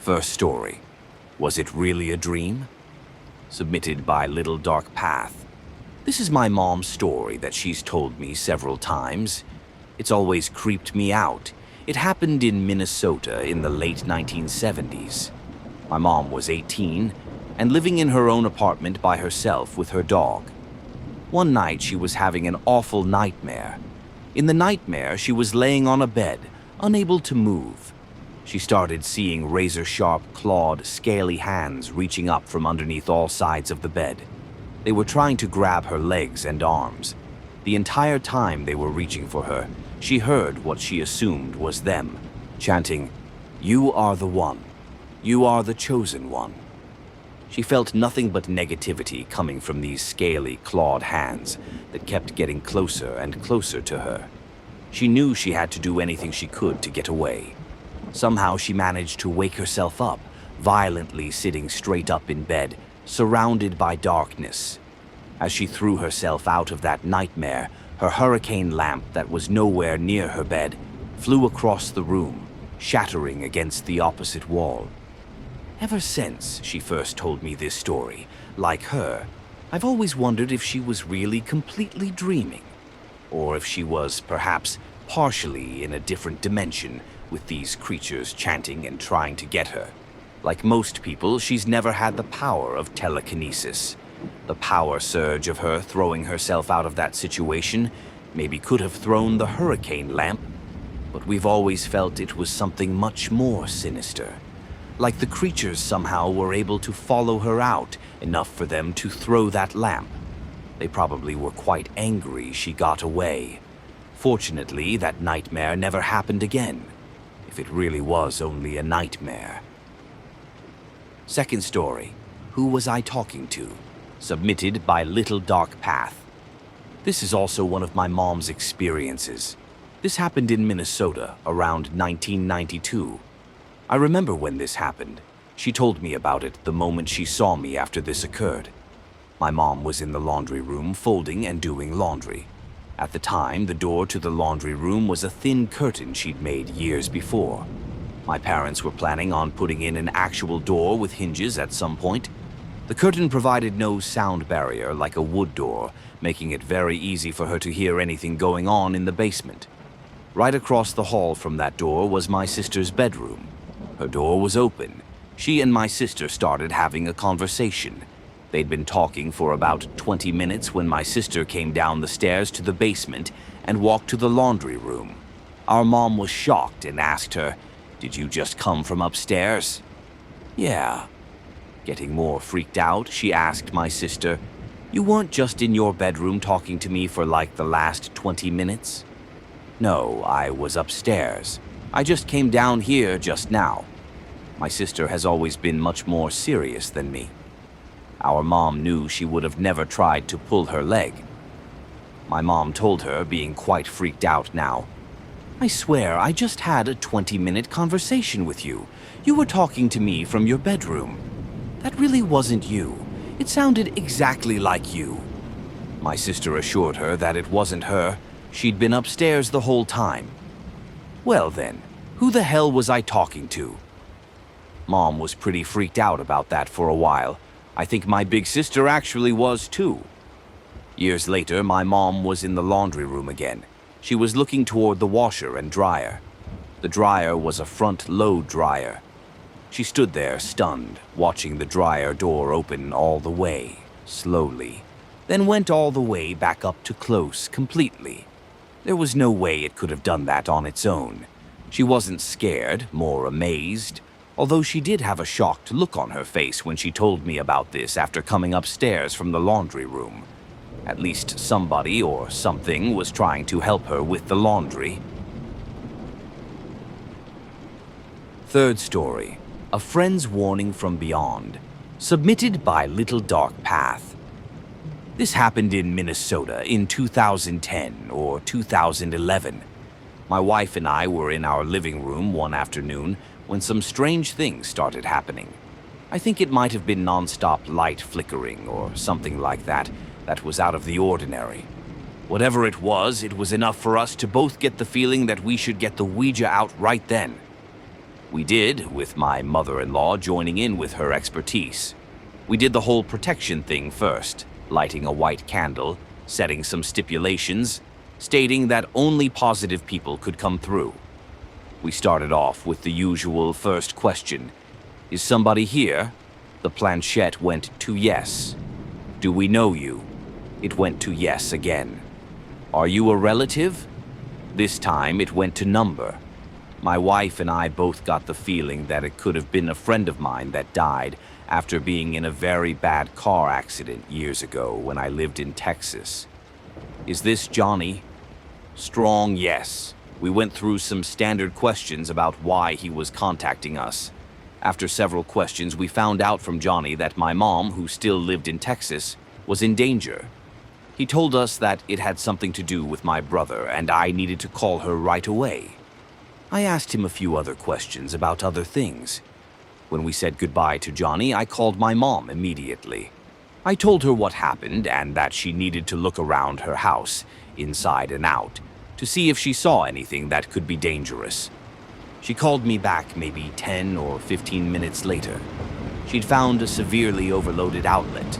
First story. Was it really a dream? Submitted by Little Dark Path. This is my mom's story that she's told me several times. It's always creeped me out. It happened in Minnesota in the late 1970s. My mom was 18 and living in her own apartment by herself with her dog. One night she was having an awful nightmare. In the nightmare, she was laying on a bed, unable to move. She started seeing razor-sharp, clawed, scaly hands reaching up from underneath all sides of the bed. They were trying to grab her legs and arms. The entire time they were reaching for her, she heard what she assumed was them, chanting, "You are the one. You are the chosen one." She felt nothing but negativity coming from these scaly, clawed hands that kept getting closer and closer to her. She knew she had to do anything she could to get away. Somehow she managed to wake herself up, violently sitting straight up in bed, surrounded by darkness. As she threw herself out of that nightmare, her hurricane lamp that was nowhere near her bed flew across the room, shattering against the opposite wall. Ever since she first told me this story, like her, I've always wondered if she was really completely dreaming, or if she was perhaps partially in a different dimension with these creatures chanting and trying to get her. Like most people, she's never had the power of telekinesis. The power surge of her throwing herself out of that situation maybe could have thrown the hurricane lamp, but we've always felt it was something much more sinister. Like the creatures somehow were able to follow her out enough for them to throw that lamp. They probably were quite angry she got away. Fortunately, that nightmare never happened again, if it really was only a nightmare. Second story. Who was I talking to? Submitted by Little Dark Path. This is also one of my mom's experiences. This happened in Minnesota around 1992. I remember when this happened. She told me about it the moment she saw me after this occurred. My mom was in the laundry room folding and doing laundry. At the time, the door to the laundry room was a thin curtain she'd made years before. My parents were planning on putting in an actual door with hinges at some point. The curtain provided no sound barrier like a wood door, making it very easy for her to hear anything going on in the basement. Right across the hall from that door was my sister's bedroom. Her door was open. She and my sister started having a conversation. They'd been talking for about 20 minutes when my sister came down the stairs to the basement and walked to the laundry room. Our mom was shocked and asked her, "Did you just come from upstairs?" "Yeah." Getting more freaked out, she asked my sister, "You weren't just in your bedroom talking to me for like the last 20 minutes?" "No, I was upstairs. I just came down here just now." My sister has always been much more serious than me. Our mom knew she would have never tried to pull her leg. My mom told her, being quite freaked out now, "I swear I just had a 20-minute conversation with you. You were talking to me from your bedroom. That really wasn't you. It sounded exactly like you." My sister assured her that it wasn't her. She'd been upstairs the whole time. Well then, who the hell was I talking to? Mom was pretty freaked out about that for a while. I think my big sister actually was too. Years later, my mom was in the laundry room again. She was looking toward the washer and dryer. The dryer was a front-load dryer. She stood there stunned, watching the dryer door open all the way, slowly, then went all the way back up to close completely. There was no way it could have done that on its own. She wasn't scared, more amazed, although she did have a shocked look on her face when she told me about this after coming upstairs from the laundry room. At least somebody or something was trying to help her with the laundry. Third story. A Friend's Warning from Beyond. Submitted by Little Dark Path. This happened in Minnesota in 2010 or 2011. My wife and I were in our living room one afternoon when some strange things started happening. I think it might have been non-stop light flickering or something like that was out of the ordinary. Whatever it was enough for us to both get the feeling that we should get the Ouija out right then. We did, with my mother-in-law joining in with her expertise. We did the whole protection thing first, lighting a white candle, setting some stipulations, stating that only positive people could come through. We started off with the usual first question. Is somebody here? The planchette went to yes. Do we know you? It went to yes again. Are you a relative? This time it went to number. My wife and I both got the feeling that it could have been a friend of mine that died after being in a very bad car accident years ago when I lived in Texas. Is this Johnny? Strong yes. We went through some standard questions about why he was contacting us. After several questions, we found out from Johnny that my mom, who still lived in Texas, was in danger. He told us that it had something to do with my brother and I needed to call her right away. I asked him a few other questions about other things. When we said goodbye to Johnny, I called my mom immediately. I told her what happened and that she needed to look around her house, inside and out, to see if she saw anything that could be dangerous. She called me back maybe 10 or 15 minutes later. She'd found a severely overloaded outlet.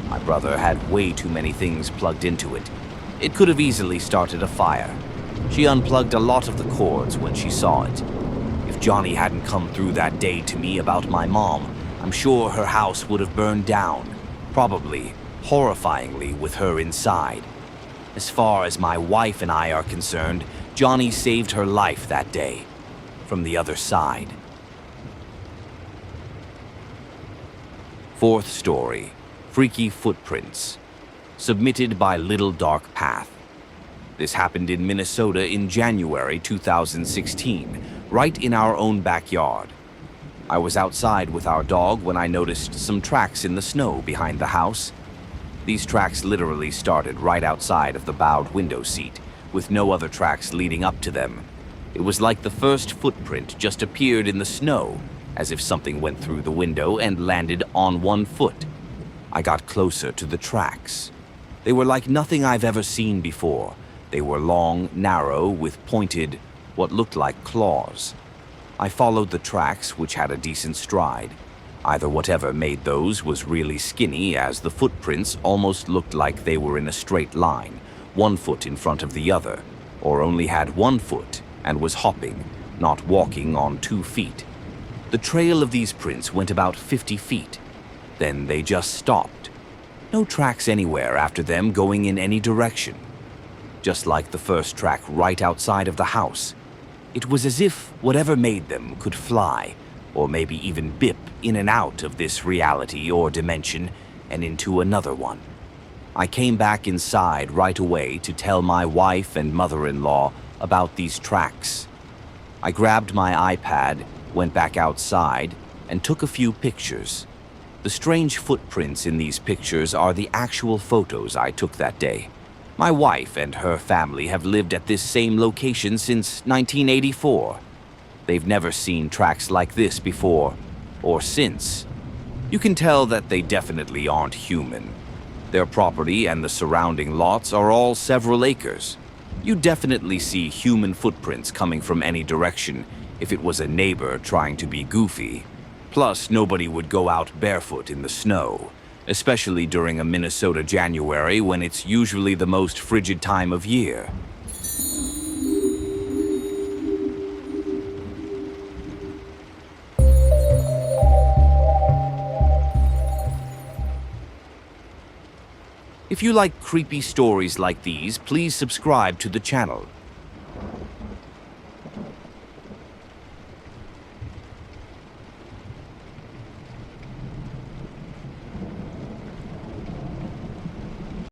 My brother had way too many things plugged into it. It could have easily started a fire. She unplugged a lot of the cords when she saw it. If Johnny hadn't come through that day to me about my mom, I'm sure her house would have burned down, probably horrifyingly with her inside. As far as my wife and I are concerned, Johnny saved her life that day, from the other side. Fourth story, Freaky Footprints, submitted by Little Dark Path. This happened in Minnesota in January 2016, right in our own backyard. I was outside with our dog when I noticed some tracks in the snow behind the house. These tracks literally started right outside of the bowed window seat, with no other tracks leading up to them. It was like the first footprint just appeared in the snow, as if something went through the window and landed on one foot. I got closer to the tracks. They were like nothing I've ever seen before. They were long, narrow, with pointed, what looked like claws. I followed the tracks, which had a decent stride. Either whatever made those was really skinny, as the footprints almost looked like they were in a straight line, one foot in front of the other, or only had one foot and was hopping, not walking on 2 feet. The trail of these prints went about 50 feet. Then they just stopped. No tracks anywhere after them going in any direction. Just like the first track right outside of the house. It was as if whatever made them could fly, or maybe even bip in and out of this reality or dimension and into another one. I came back inside right away to tell my wife and mother-in-law about these tracks. I grabbed my iPad, went back outside, and took a few pictures. The strange footprints in these pictures are the actual photos I took that day. My wife and her family have lived at this same location since 1984. They've never seen tracks like this before, or since. You can tell that they definitely aren't human. Their property and the surrounding lots are all several acres. You definitely see human footprints coming from any direction if it was a neighbor trying to be goofy. Plus, nobody would go out barefoot in the snow, especially during a Minnesota January when it's usually the most frigid time of year. If you like creepy stories like these, please subscribe to the channel.